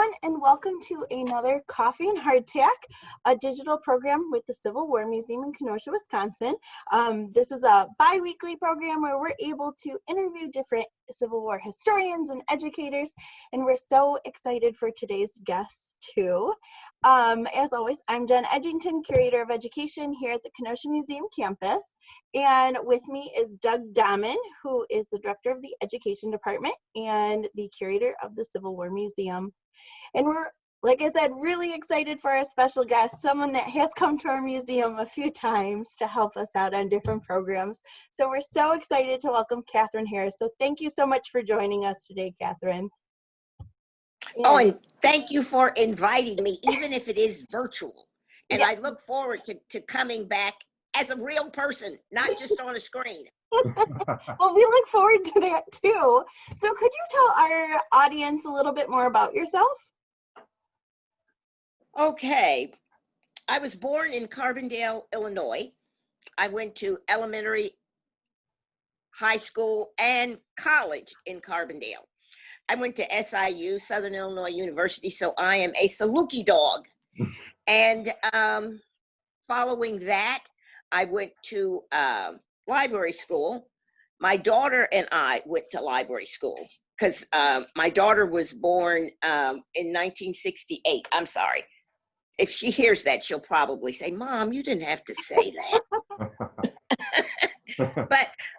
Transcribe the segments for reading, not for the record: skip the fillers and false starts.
everyone, and welcome to another Coffee and Hardtack, a digital program with the Civil War Museum in Kenosha, Wisconsin. This is a bi-weekly program where we're able to interview different Civil War historians and educators, and we're so excited for today's guest too. As always, I'm Jenn Edginton, Curator of Education here at the Kenosha Museum campus, and with me is Doug Dammann, who is the Director of the Education Department and the Curator of the Civil War Museum. And we're, like I said, really excited for our special guest, someone that has come to our museum a few times to help us out on different programs. So we're so excited to welcome Kathryn here. So thank you so much for joining us today, Kathryn. And thank you for inviting me, even if it is virtual. And I look forward to coming back as a real person, not just on a screen. Well, we look forward to that too. So could you tell our audience a little bit more about yourself? Okay. I was born in Carbondale, Illinois. I went to elementary, high school, and college in Carbondale. I went to SIU, Southern Illinois University, so I am a Saluki dog. And following that, I went to library school. My daughter and I went to library school because my daughter was born in 1968. I'm sorry. If she hears that, she'll probably say, "Mom, you didn't have to say that."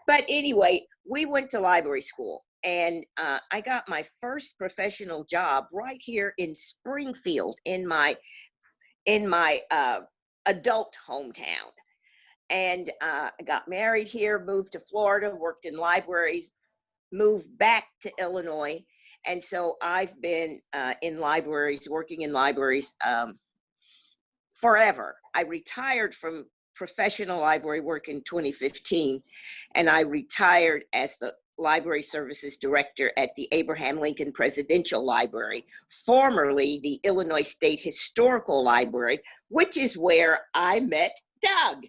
But anyway, we went to library school. And I got my first professional job right here in Springfield in my adult hometown. And I got married here, moved to Florida, worked in libraries, moved back to Illinois. And so I've been in libraries, working in libraries forever. I retired from professional library work in 2015, and I retired as the Library Services Director at the Abraham Lincoln Presidential Library, formerly the Illinois State Historical Library, which is where I met Doug.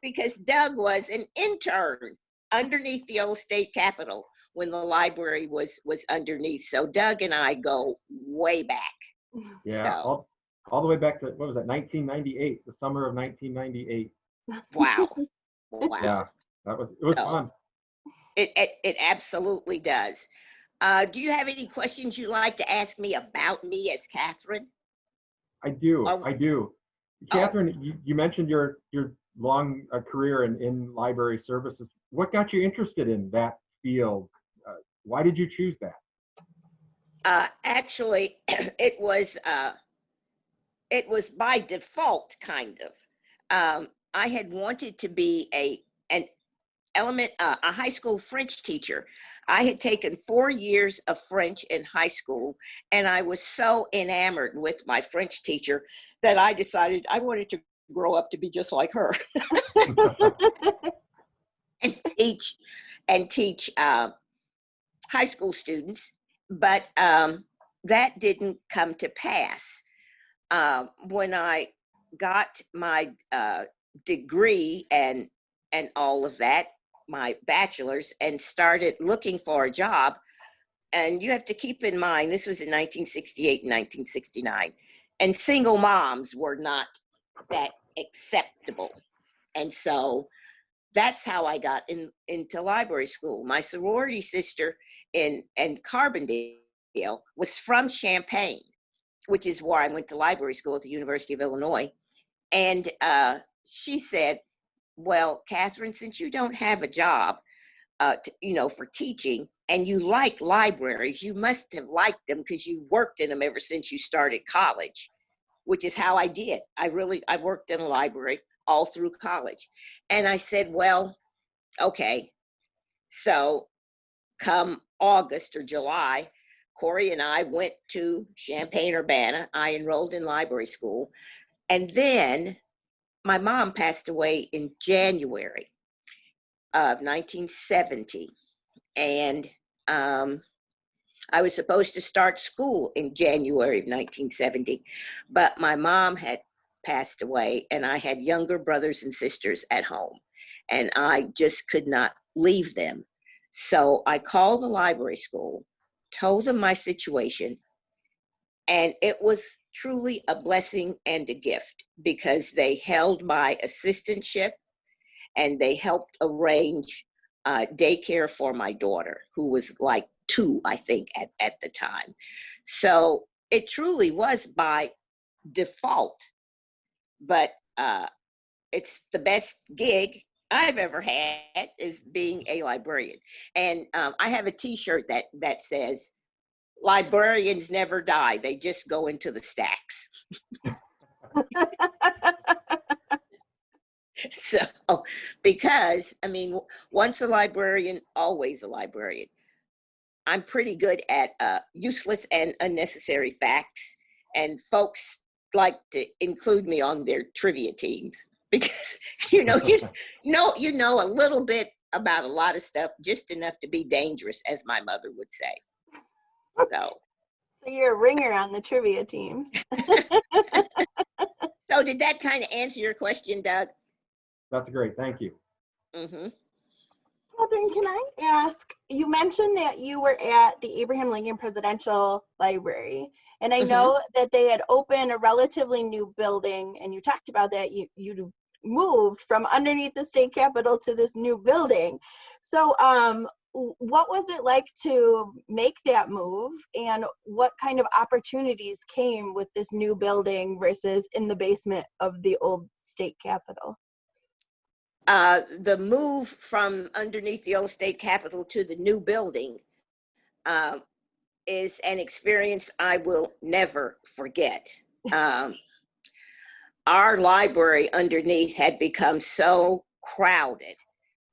Because Doug was an intern underneath the old state capitol when the library was underneath. So Doug and I go way back. Yeah, so, all the way back to, what was that, 1998, the summer of 1998. Wow. Yeah, it was fun. It absolutely does. Do you have any questions you'd like to ask me about me as Kathryn? I do. Kathryn, you mentioned your long career in library services. What got you interested in that field? Why did you choose that? Actually, it was by default, kind of. I had wanted to be a high school French teacher. I had taken 4 years of French in high school, and I was so enamored with my French teacher that I decided I wanted to grow up to be just like her and teach high school students. But that didn't come to pass. When I got my degree and all of that, my bachelor's, and started looking for a job. And you have to keep in mind, this was in 1968 and 1969, and single moms were not that acceptable. And so that's how I got into library school. My sorority sister in Carbondale was from Champaign, which is where I went to library school at the University of Illinois. And she said, "Well, Kathryn, since you don't have a job, for teaching, and you like libraries, you must have liked them because you've worked in them ever since you started college," which is how I did. I worked in a library all through college. And I said, well, okay. So come August or July, Corey and I went to Champaign-Urbana. I enrolled in library school. And then my mom passed away in January of 1970. And I was supposed to start school in January of 1970, but my mom had passed away and I had younger brothers and sisters at home, and I just could not leave them. So I called the library school, told them my situation, And it was truly a blessing and a gift because they held my assistantship and they helped arrange daycare for my daughter, who was like 2, I think, at the time. So it truly was by default, but it's the best gig I've ever had, is being a librarian. And I have a T-shirt that says, "Librarians never die, they just go into the stacks." So, because, I mean, once a librarian, always a librarian. I'm pretty good at useless and unnecessary facts, and folks like to include me on their trivia teams because you know a little bit about a lot of stuff, just enough to be dangerous, as my mother would say. So you're a ringer on the trivia teams. So did that kind of answer your question, Doug? That's great. Thank you. Mm-hmm. Kathryn, can I ask, you mentioned that you were at the Abraham Lincoln Presidential Library, and I know that they had opened a relatively new building, and you talked about that you moved from underneath the state capitol to this new building. So what was it like to make that move, and what kind of opportunities came with this new building versus in the basement of the old state capitol? The move from underneath the old state capitol to the new building is an experience I will never forget. Our library underneath had become so crowded.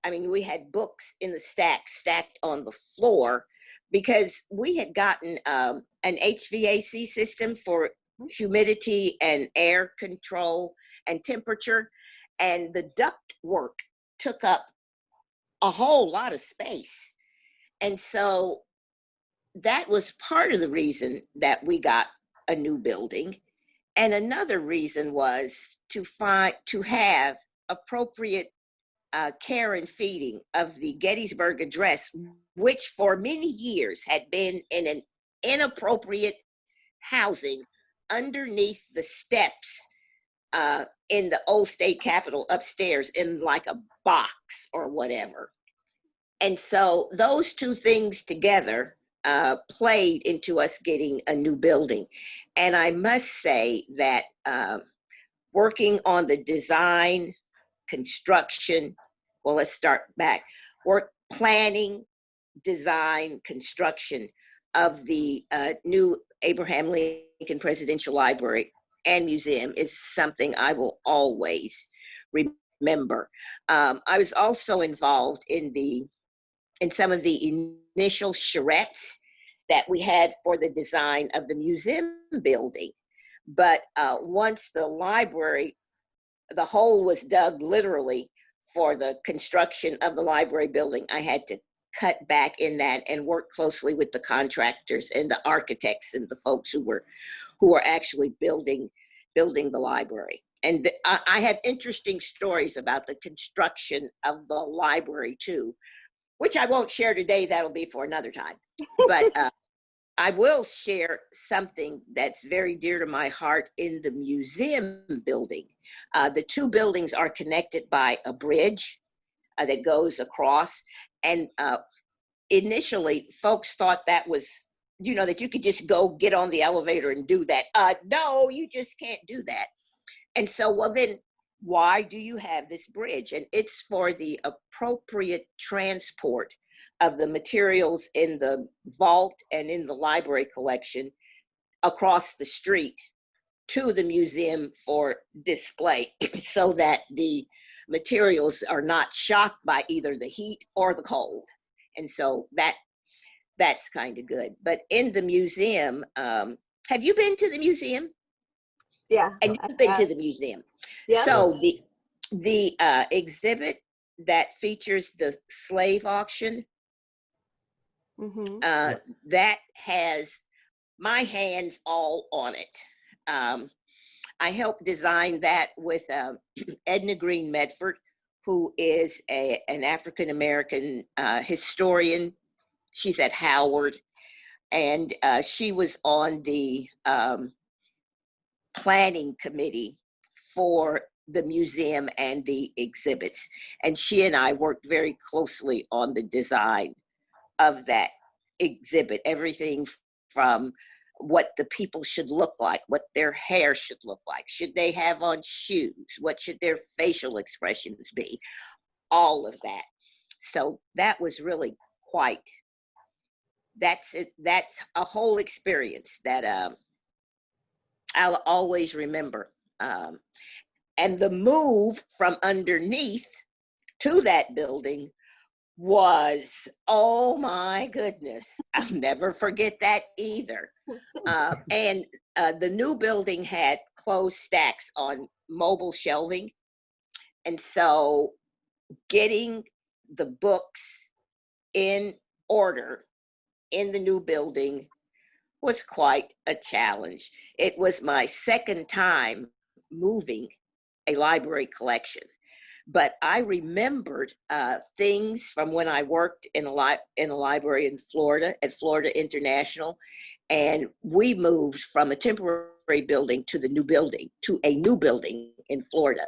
I mean, we had books in the stacks stacked on the floor because we had gotten an HVAC system for humidity and air control and temperature, and the duct work took up a whole lot of space. And so that was part of the reason that we got a new building. And another reason was to have appropriate care and feeding of the Gettysburg Address, which for many years had been in an inappropriate housing underneath the steps in the old state capitol upstairs, in like a box or whatever. And so those two things together played into us getting a new building. And I must say that working on the design, construction, well, let's start back. Work planning, design, construction of the new Abraham Lincoln Presidential Library and Museum is something I will always remember. I was also involved in some of the initial charrettes that we had for the design of the museum building. But once the library, the hole was dug literally for the construction of the library building, I had to cut back in that and work closely with the contractors and the architects and the folks who were actually building the library. And I have interesting stories about the construction of the library too, which I won't share today. That'll be for another time. But I will share something that's very dear to my heart in the museum building. The two buildings are connected by a bridge that goes across. And initially, folks thought that was, that you could just go get on the elevator and do that. No, you just can't do that. And so, well, then why do you have this bridge? And it's for the appropriate transport of the materials in the vault and in the library collection across the street to the museum for display so that the materials are not shocked by either the heat or the cold. And so that's kind of good. But in the museum, have you been to the museum? Yeah. And you've been to the museum. Yeah. So the exhibit that features the slave auction, that has my hands all on it. I helped design that with Edna Green Medford, who is an African-American historian. She's at Howard. and she was on the planning committee for the museum and the exhibits. And she and I worked very closely on the design of that exhibit, everything from what the people should look like, what their hair should look like, should they have on shoes, what should their facial expressions be, all of that. So that was really quite, that's a whole experience that I'll always remember. And the move from underneath to that building was, oh my goodness, I'll never forget that either. And the new building had closed stacks on mobile shelving. And so getting the books in order in the new building was quite a challenge. It was my second time moving a library collection, but I remembered things from when I worked in a library in Florida, at Florida International, and we moved from a temporary building to a new building in Florida.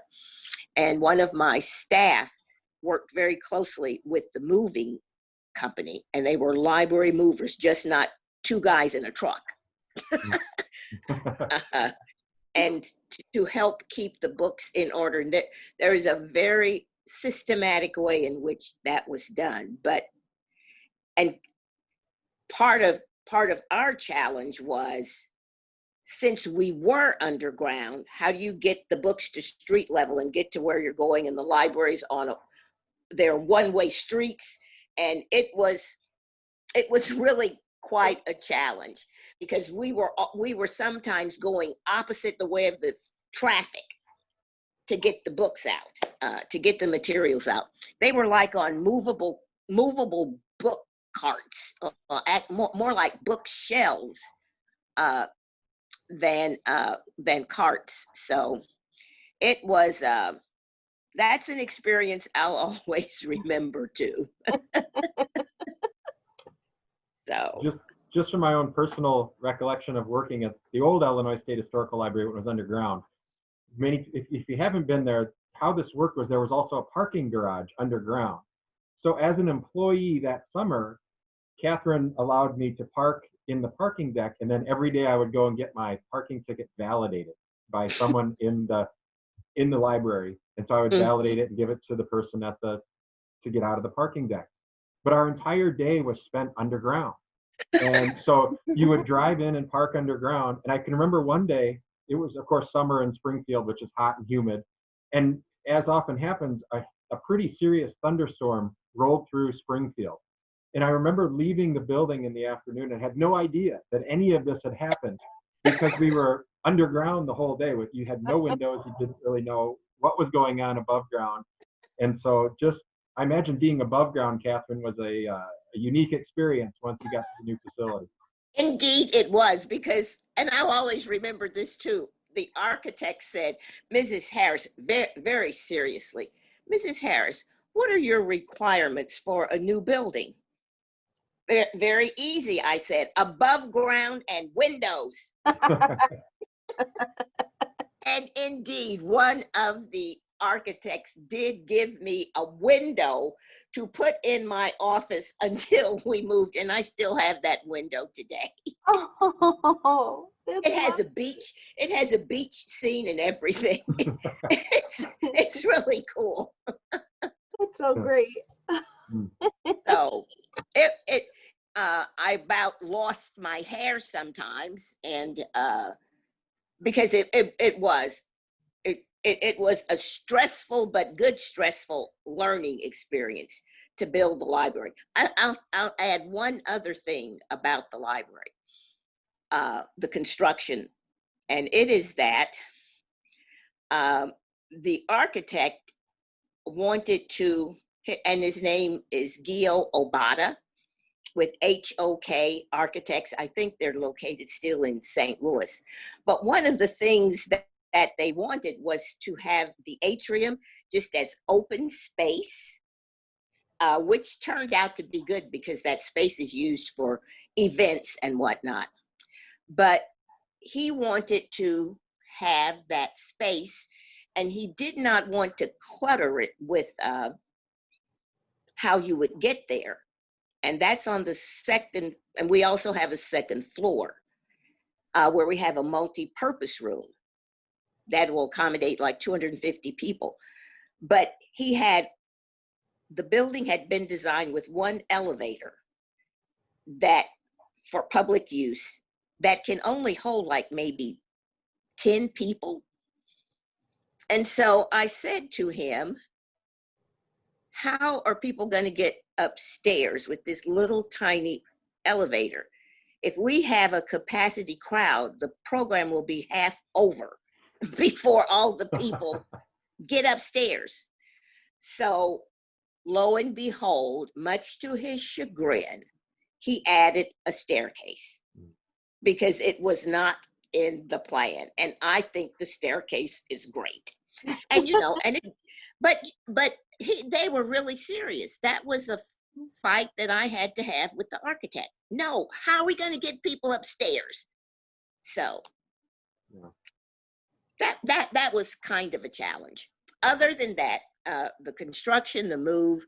And one of my staff worked very closely with the moving company, and they were library movers, just not two guys in a truck. And to help keep the books in order. There is a very systematic way in which that was done. And part of our challenge was, since we were underground, how do you get the books to street level and get to where you're going? And the libraries they're one-way streets, and it was really quite a challenge, because we were sometimes going opposite the way of the traffic to get the books out, to get the materials out. They were like on movable book carts, more like bookshelves than carts. So it was, that's an experience I'll always remember too. So just from my own personal recollection of working at the old Illinois State Historical Library when it was underground, if you haven't been there, how this worked was there was also a parking garage underground. So as an employee that summer, Kathryn allowed me to park in the parking deck, and then every day I would go and get my parking ticket validated by someone in the library. And so I would validate it and give it to the person to get out of the parking deck. But our entire day was spent underground. And so you would drive in and park underground. And I can remember one day, it was, of course, summer in Springfield, which is hot and humid. And as often happens, a pretty serious thunderstorm rolled through Springfield. And I remember leaving the building in the afternoon and had no idea that any of this had happened, because we were underground the whole day. You had no windows. You didn't really know what was going on above ground. And so I imagine being above ground, Kathryn, was a unique experience once you got to the new facility. Indeed it was, because, and I'll always remember this too, the architect said, Mrs. Harris, very, very seriously, Mrs. Harris, what are your requirements for a new building? Very easy, I said, above ground and windows. And indeed, one of the architects did give me a window to put in my office until we moved, and I still have that window today. Oh, it has a beach. It has a beach scene and everything. it's really cool. That's so great. So I about lost my hair sometimes, and because it was a stressful but good stressful learning experience to build the library. I'll add one other thing about the library, the construction, and it is that the architect wanted to, and his name is Gio Obata with HOK Architects. I think they're located still in St. Louis. But one of the things that they wanted was to have the atrium just as open space, which turned out to be good because that space is used for events and whatnot. But he wanted to have that space, and he did not want to clutter it with how you would get there. And that's on the second, and we also have a second floor where we have a multi-purpose room that will accommodate like 250 people. But the building had been designed with one elevator that for public use that can only hold like maybe 10 people. And so I said to him, how are people going to get upstairs with this little tiny elevator? If we have a capacity crowd, the program will be half over before all the people get upstairs. So lo and behold, much to his chagrin, he added a staircase because it was not in the plan. And I think the staircase is great. And they were really serious. That was a fight that I had to have with the architect. No, how are we going to get people upstairs? So that was kind of a challenge. Other than that, the construction, the move,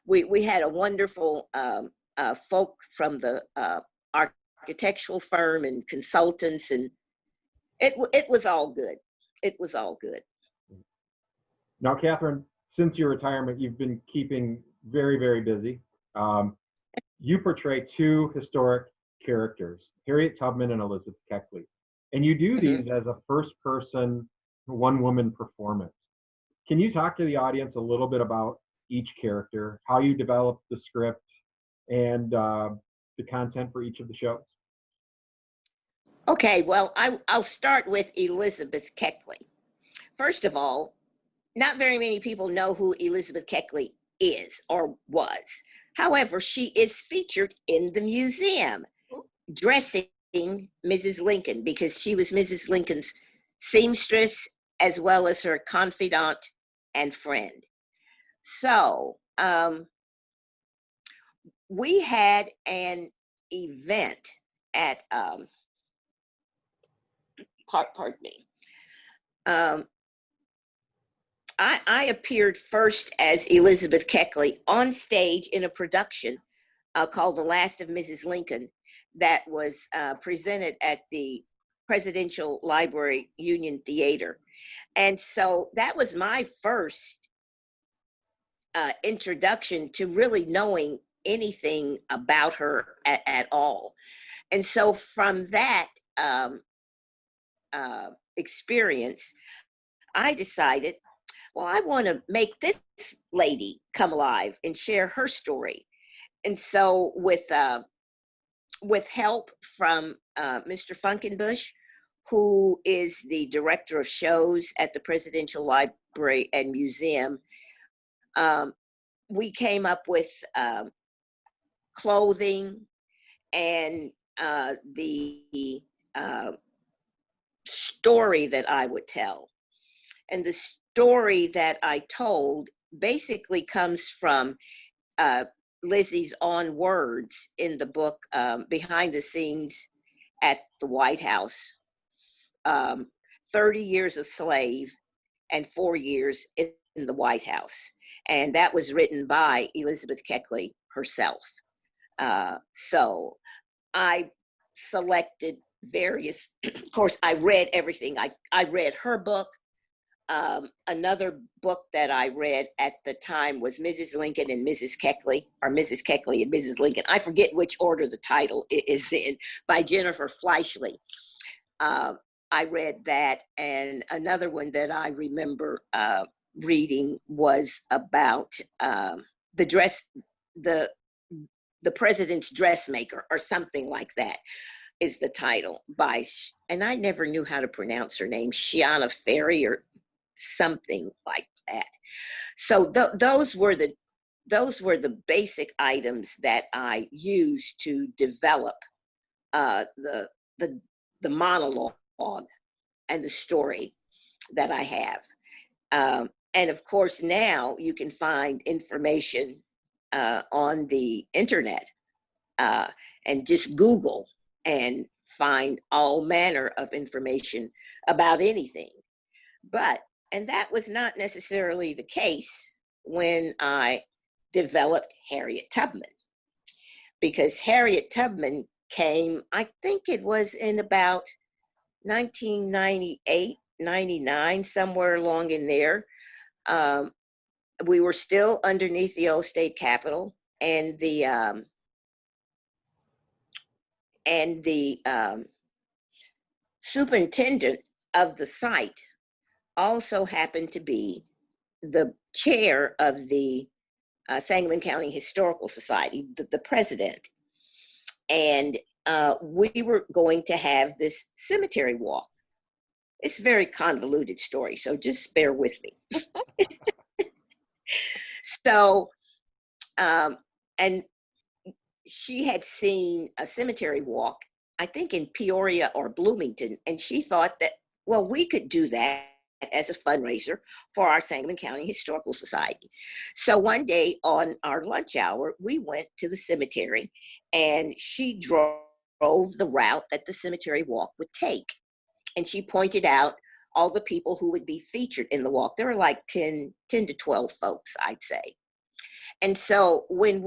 we had a wonderful folk from the architectural firm and consultants, and it was all good. It was all good. Now, Kathryn, since your retirement, you've been keeping very, very busy. You portray two historic characters, Harriet Tubman and Elizabeth Keckley. And you do these as a first-person, one-woman performance. Can you talk to the audience a little bit about each character, how you developed the script, and the content for each of the shows? Okay, well, I'll start with Elizabeth Keckley. First of all, not very many people know who Elizabeth Keckley is or was. However, she is featured in the museum dressing Mrs. Lincoln because she was Mrs. Lincoln's seamstress as well as her confidant and friend. So we had an event at, pardon me, I appeared first as Elizabeth Keckley on stage in a production called The Last of Mrs. Lincoln that was presented at the Presidential Library Union Theater. And so that was my first introduction to really knowing anything about her at all. And so from that experience, I decided, well, I want to make this lady come alive and share her story. And so with help from Mr. Funkenbush, who is the director of shows at the Presidential Library and Museum, we came up with clothing and the story that I would tell. And the story that I told basically comes from Lizzie's own words in the book Behind the Scenes at the White House, 30 Years a Slave and 4 years in the White House. And that was written by Elizabeth Keckley herself. So I selected various, of course, I read everything. I read her book. Another book that I read at the time was Mrs. Lincoln and Mrs. Keckley, or Mrs. Keckley and Mrs. Lincoln. I forget which order the title is in, by Jennifer Fleischle. I read that, and another one that I remember reading was about the president's dressmaker, or something like that is the title, by, and I never knew how to pronounce her name, Shiana Ferry or something like that. So those were the basic items that I used to develop the monologue and the story that I have. And of course, now you can find information on the internet. and just Google and find all manner of information about anything. And that was not necessarily the case when I developed Harriet Tubman, because Harriet Tubman came, I think it was in about 1998, 99, somewhere along in there. We were still underneath the old state capitol, and the superintendent of the site also happened to be the chair of the Sangamon County Historical Society, the president. And we were going to have this cemetery walk. It's a very convoluted story, so just bear with me. So, and she had seen a cemetery walk, I think in Peoria or Bloomington, and she thought that, well, we could do that as a fundraiser for our Sangamon County Historical Society. So one day on our lunch hour, we went to the cemetery, and she drove the route that the cemetery walk would take. And she pointed out all the people who would be featured in the walk. There were like 10 to 12 folks, I'd say. And so when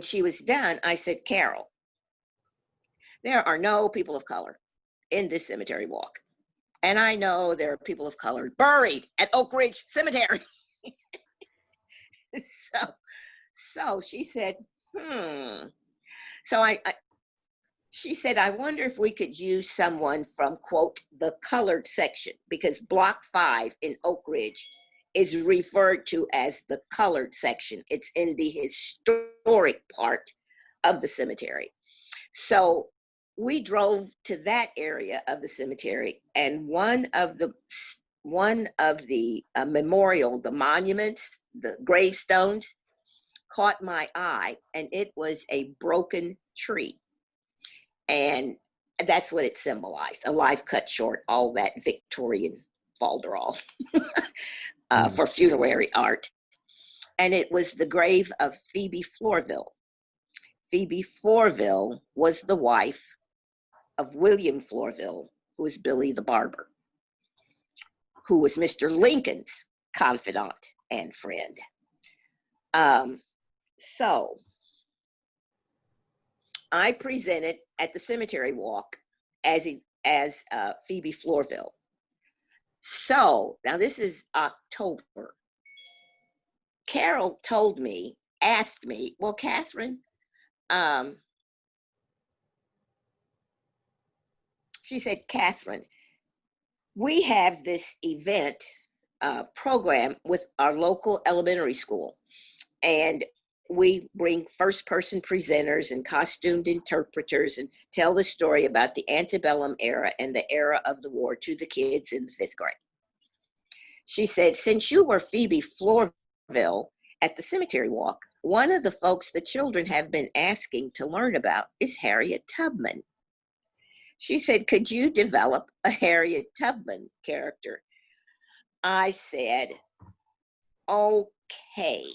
she was done, I said, Carol, there are no people of color in this cemetery walk. And I know there are people of color buried at Oak Ridge Cemetery. So she said, So she said, I wonder if we could use someone from, quote, the colored section, because Block 5 in Oak Ridge is referred to as the colored section. It's in the historic part of the cemetery. So we drove to that area of the cemetery, and one of the memorial, the monuments, the gravestones, caught my eye, and it was a broken tree. And that's what it symbolized, a life cut short, all that Victorian falderall for funerary art. And it was the grave of Phoebe Florville. Phoebe Florville was the wife of William Florville, who was Billy the Barber, who was Mr. Lincoln's confidant and friend. So I presented at the cemetery walk as Phoebe Florville. So now this is October. Carol asked me, well, Kathryn, she said, Kathryn, we have this event program with our local elementary school, and we bring first-person presenters and costumed interpreters and tell the story about the antebellum era and the era of the war to the kids in the 5th grade. She said, since you were Phoebe Florville at the cemetery walk, one of the folks the children have been asking to learn about is Harriet Tubman. She said, could you develop a Harriet Tubman character? I said, okay.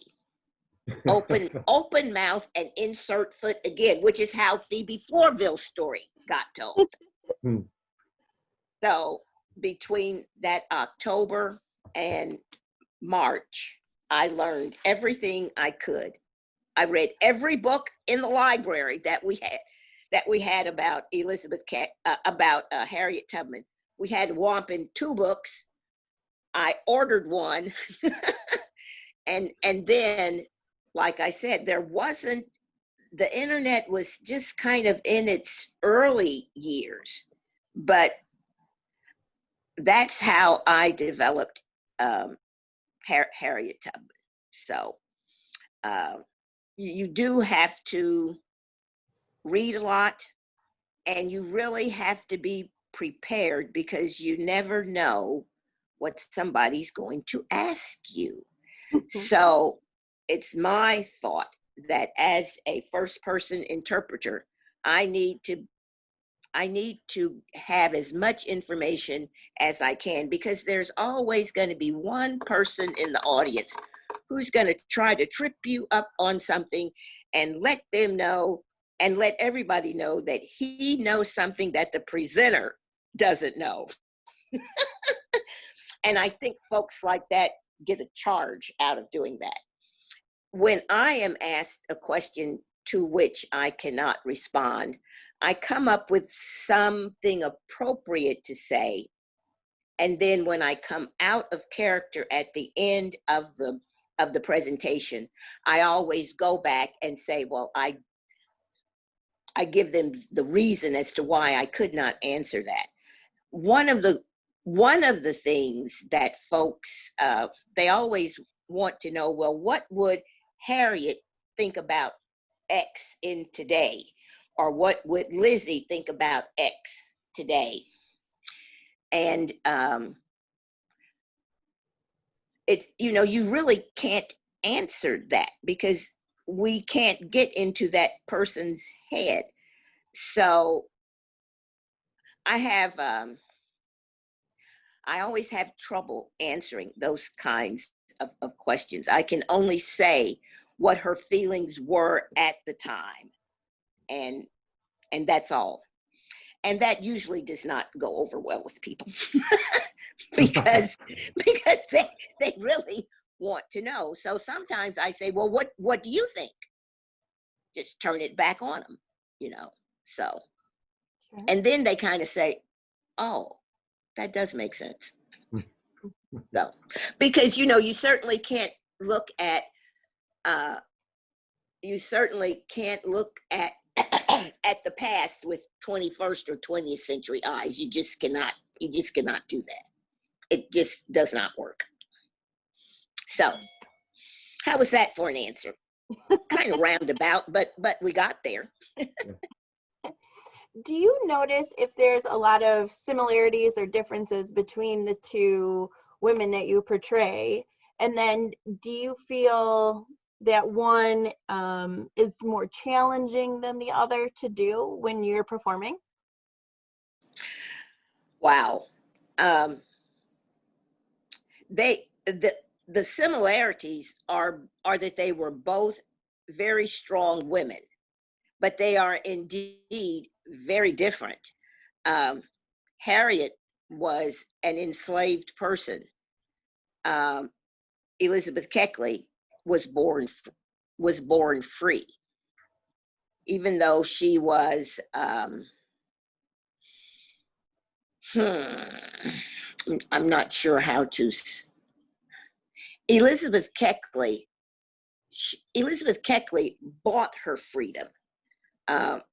Open mouth and insert foot again, which is how Phoebe Florville's story got told. So between that October and March, I learned everything I could. I read every book in the library that we had about Harriet Tubman. We had Wampin 2 books. I ordered one, and then, like I said, the internet was just kind of in its early years, but that's how I developed Harriet Tubman. So you do have to read a lot, and you really have to be prepared, because you never know what somebody's going to ask you. So it's my thought that as a first-person interpreter, I need to have as much information as I can, because there's always going to be one person in the audience who's going to try to trip you up on something and let them know and let everybody know that he knows something that the presenter doesn't know. And I think folks like that get a charge out of doing that. When I am asked a question to which I cannot respond, I come up with something appropriate to say. And then when I come out of character at the end of the presentation, I always go back and say, well, I give them the reason as to why I could not answer that. One of the things that folks, they always want to know, well, what would Harriet think about X in today? Or what would Lizzie think about X today? And it's, you really can't answer that because we can't get into that person's head. So I always have trouble answering those kinds of questions. I can only say what her feelings were at the time. And that's all. And that usually does not go over well with people because they really want to know. So sometimes I say, well, what do you think? Just turn it back on them, so. Sure. And then they kind of say, oh, that does make sense. So, because, you certainly can't look at, at the past with 21st or 20th century eyes. You just cannot do that. It just does not work. So how was that for an answer? Kind of roundabout, but we got there. Do you notice if there's a lot of similarities or differences between the two women that you portray? And then do you feel that one is more challenging than the other to do when you're performing? Wow. The similarities are that they were both very strong women, but they are indeed very different. Harriet was an enslaved person. Elizabeth Keckley was born free, even though she was I'm not sure how to. Elizabeth Keckley bought her freedom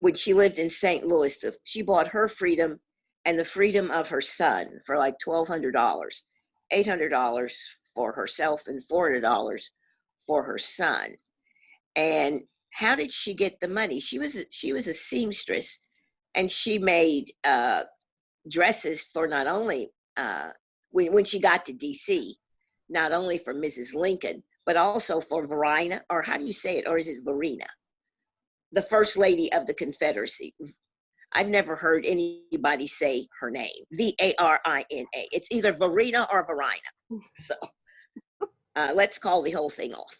when she lived in St. Louis. She bought her freedom and the freedom of her son for like $1,200, $800 for herself and $400 for her son. And how did she get the money? She was a seamstress, and she made dresses for not only when she got to DC, not only for Mrs. Lincoln, but also for Varina, or how do you say it? Or is it Varina? The First Lady of the Confederacy. I've never heard anybody say her name, Varina. It's either Varina or Varina. So let's call the whole thing off.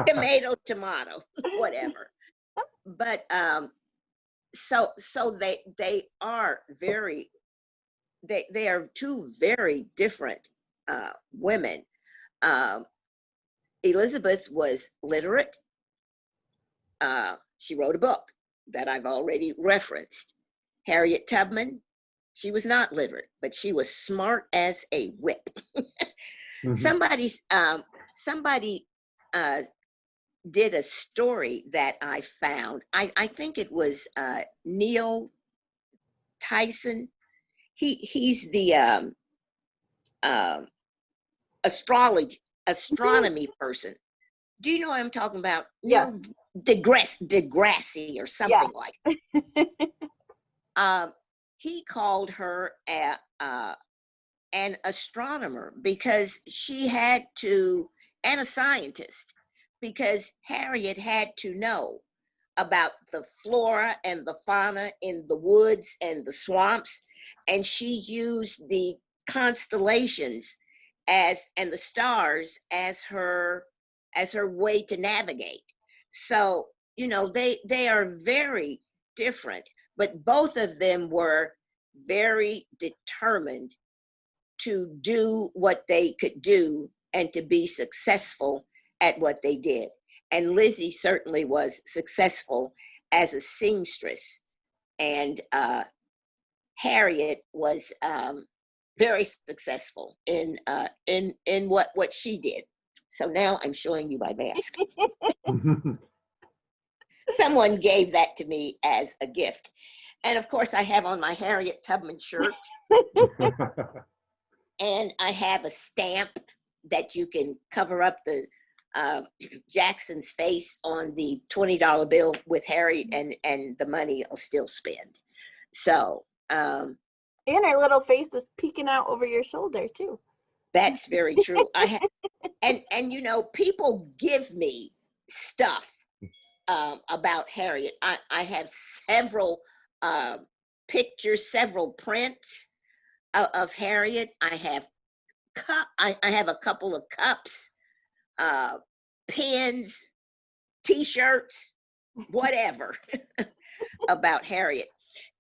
Tomato, whatever. But so they are very, they are two very different women. Elizabeth was literate. She wrote a book that I've already referenced. Harriet Tubman, she was not literate, but she was smart as a whip. Mm-hmm. Somebody did a story that I found. I think it was Neil Tyson. He's the astronomy person. Do you know what I'm talking about? Yes. Degrassi or something, yeah, like that. He called her an astronomer because she had to, and a scientist, because Harriet had to know about the flora and the fauna in the woods and the swamps, and she used the constellations and the stars as her way to navigate. So you know, they are very different, but both of them were very determined to do what they could do and to be successful at what they did. And Lizzie certainly was successful as a seamstress, and Harriet was very successful in what she did. So now I'm showing you my mask. Someone gave that to me as a gift. And of course I have on my Harriet Tubman shirt. And I have a stamp that you can cover up the Jackson's face on the $20 bill with Harry, and the money I'll still spend. So and our little face is peeking out over your shoulder too. That's very true. I have, and you know, people give me stuff about Harriet. I have several pictures, several prints of Harriet. I have I have a couple of cups, pins, t-shirts, whatever about Harriet.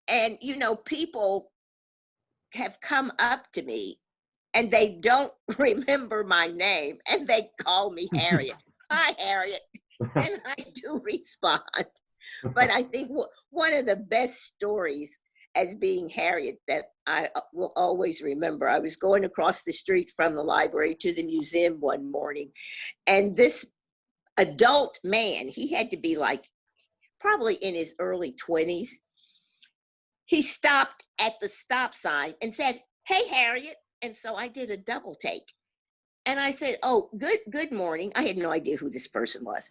And you know, people have come up to me and they don't remember my name and they call me Harriet. Hi, Harriet. And I do respond. But I think one of the best stories as being Harriet that I will always remember, I was going across the street from the library to the museum one morning, and this adult man, he had to be like probably in his early 20s, he stopped at the stop sign and said, "Hey, Harriet." And so I did a double take. And I said, "Oh, good morning." I had no idea who this person was.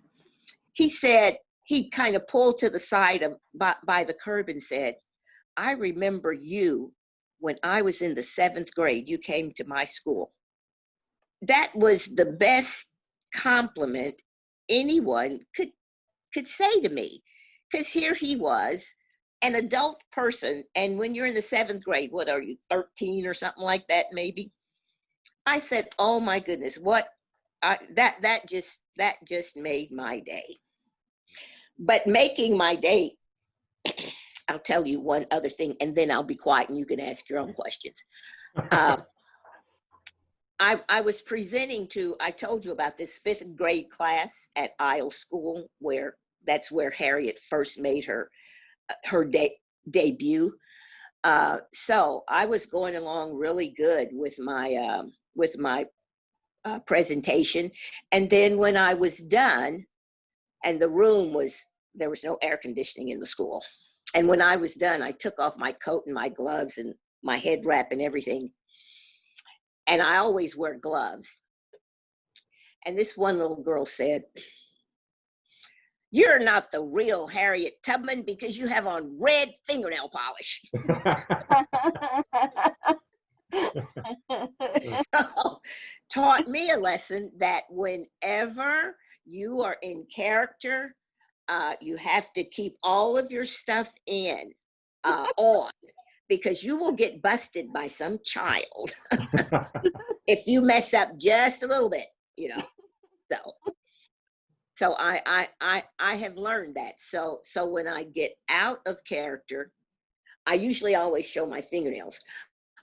He said, he kind of pulled to the side of by the curb and said, "I remember you when I was in the 7th grade. You came to my school." That was the best compliment anyone could say to me, because here he was, an adult person, and when you're in the 7th grade, what are you, 13 or something like that, maybe? I said, "Oh my goodness, what?" That just made my day. But making my day, I'll tell you one other thing, and then I'll be quiet and you can ask your own questions. I was presenting to, I told you about this 5th grade class at Isle School, that's where Harriet first made her debut. So I was going along really good with my presentation. And then when I was done, and there was no air conditioning in the school. And when I was done, I took off my coat and my gloves and my head wrap and everything. And I always wear gloves. And this one little girl said, "You're not the real Harriet Tubman because you have on red fingernail polish." So taught me a lesson that whenever you are in character, you have to keep all of your stuff on, because you will get busted by some child if you mess up just a little bit, you know. So I have learned that. So when I get out of character, I usually always show my fingernails.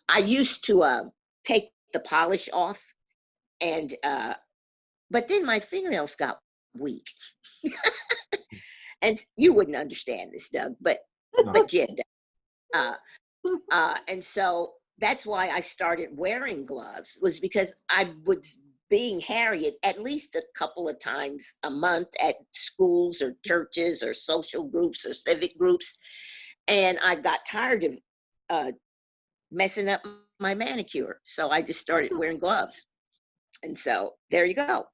I used to take the polish off, and but then my fingernails got weak. And you wouldn't understand this, Doug, but Jenn does. And so that's why I started wearing gloves, was because I was being Harriet at least a couple of times a month at schools or churches or social groups or civic groups. And I got tired of messing up my manicure. So I just started wearing gloves. And so there you go.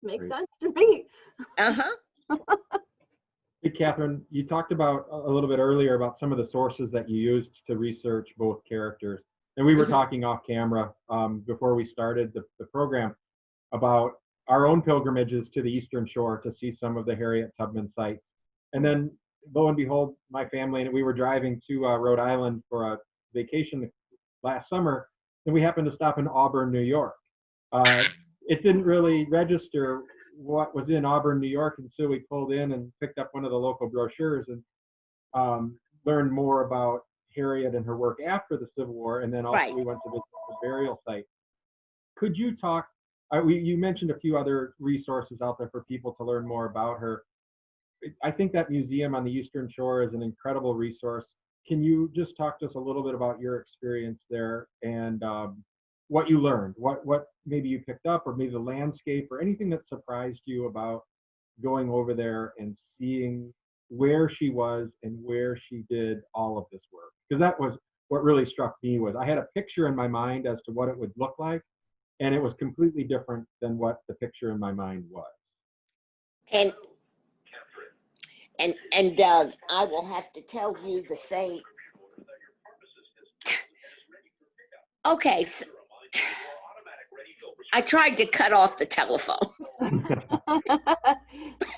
Makes sense to me. Uh-huh. Hey, Kathryn, you talked about a little bit earlier about some of the sources that you used to research both characters. And we were talking off camera before we started the program about our own pilgrimages to the Eastern Shore to see some of the Harriet Tubman sites. And then, lo and behold, my family and we were driving to Rhode Island for a vacation last summer, and we happened to stop in Auburn, New York. It didn't really register what was in Auburn, New York, and so we pulled in and picked up one of the local brochures and learned more about Harriet and her work after the Civil War, and then also Right. we went to visit the burial site. Could you talk, you mentioned a few other resources out there for people to learn more about her. I think that museum on the Eastern Shore is an incredible resource. Can you just talk to us a little bit about your experience there and what you learned, what maybe you picked up, or maybe the landscape or anything that surprised you about going over there and seeing where she was and where she did all of this work? Because that was what really struck me. Was I had a picture in my mind as to what it would look like, and it was completely different than what the picture in my mind was. And Doug, I will have to tell you the same. Okay, so I tried to cut off the telephone.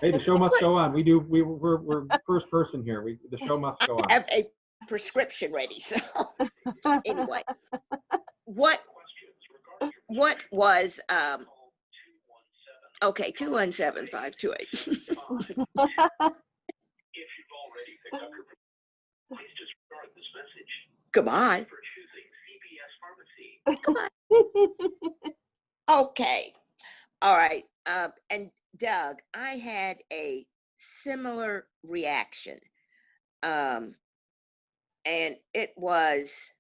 Hey, the show must go on. We're first person here. The show must go on. I have a prescription ready. So anyway, what was okay, 217-528. Come on. Come on. Okay. All right. And Doug, I had a similar reaction. And it was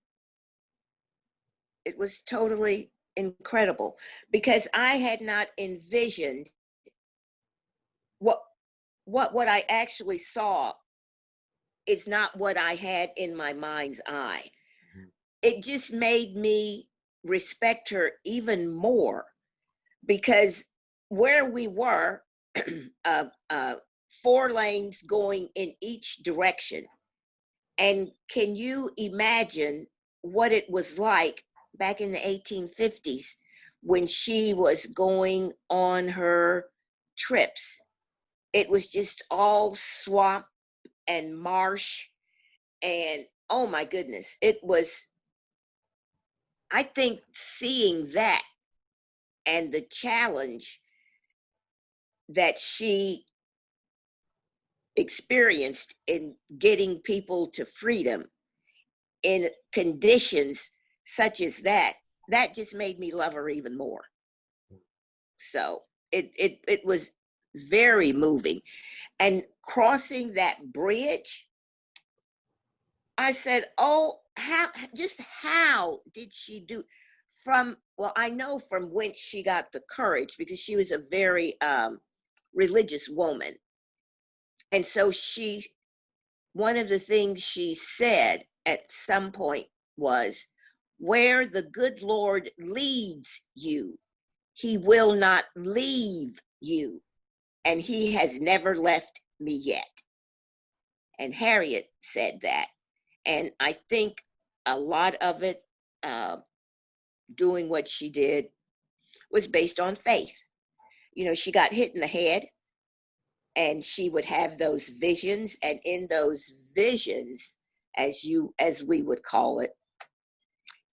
totally incredible because I had not envisioned what I actually saw is not what I had in my mind's eye. It just made me respect her even more because where we were, 4 lanes going in each direction. And can you imagine what it was like back in the 1850s when she was going on her trips? It was just all swamp and marsh, and oh my goodness, it was, I think, seeing that and the challenge that she experienced in getting people to freedom in conditions such as that just made me love her even more. So it was very moving. And crossing that bridge, I said, oh, how did she do well, I know from whence she got the courage because she was a very religious woman. And so one of the things she said at some point was, where the good Lord leads you, he will not leave you. And he has never left me yet. And Harriet said that. And I think a lot of it, doing what she did, was based on faith. You know, she got hit in the head and she would have those visions. And in those visions, as we would call it,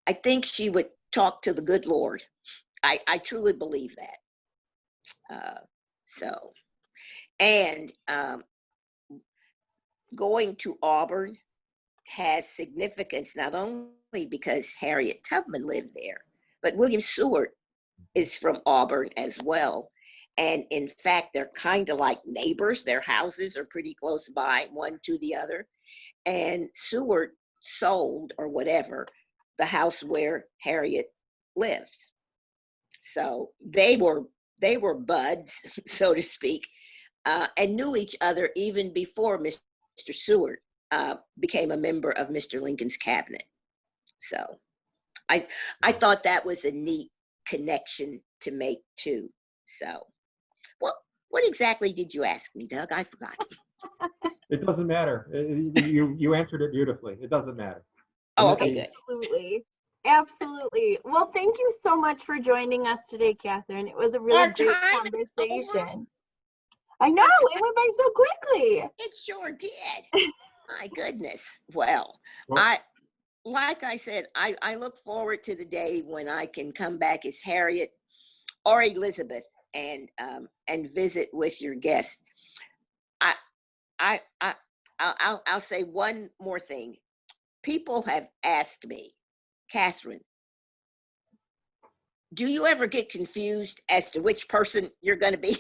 I think she would talk to the good Lord. I truly believe that. Going to Auburn has significance not only because Harriet Tubman lived there, but William Seward is from Auburn as well. And in fact, they're kind of like neighbors. Their houses are pretty close by, one to the other. And Seward sold, or whatever, the house where Harriet lived. So they were buds, so to speak, and knew each other even before Mr. Seward became a member of Mr. Lincoln's cabinet. So I thought that was a neat connection to make too. So what exactly did you ask me, Doug? I forgot. It doesn't matter. You answered it beautifully. It doesn't matter. Oh, okay, good. Absolutely. Well, thank you so much for joining us today, Kathryn. It was a really great conversation. I know, it went by so quickly. It sure did. My goodness. Well, like I said, I look forward to the day when I can come back as Harriet or Elizabeth and visit with your guests. I'll say one more thing. People have asked me, Kathryn, do you ever get confused as to which person you're going to be?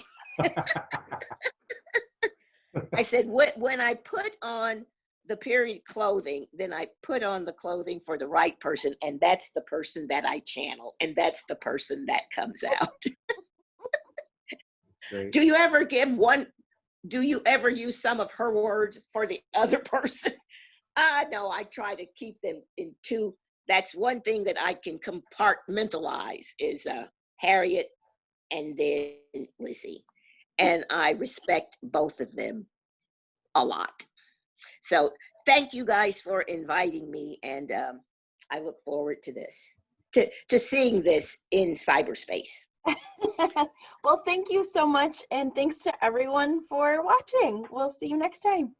I said, when I put on the period clothing, then I put on the clothing for the right person, and that's the person that I channel, and that's the person that comes out. Do you ever use some of her words for the other person? No, I try to keep them in two. That's one thing that I can compartmentalize is Harriet and then Lizzie. And I respect both of them a lot. So thank you guys for inviting me. And I look forward to this, to seeing this in cyberspace. Well, thank you so much. And thanks to everyone for watching. We'll see you next time.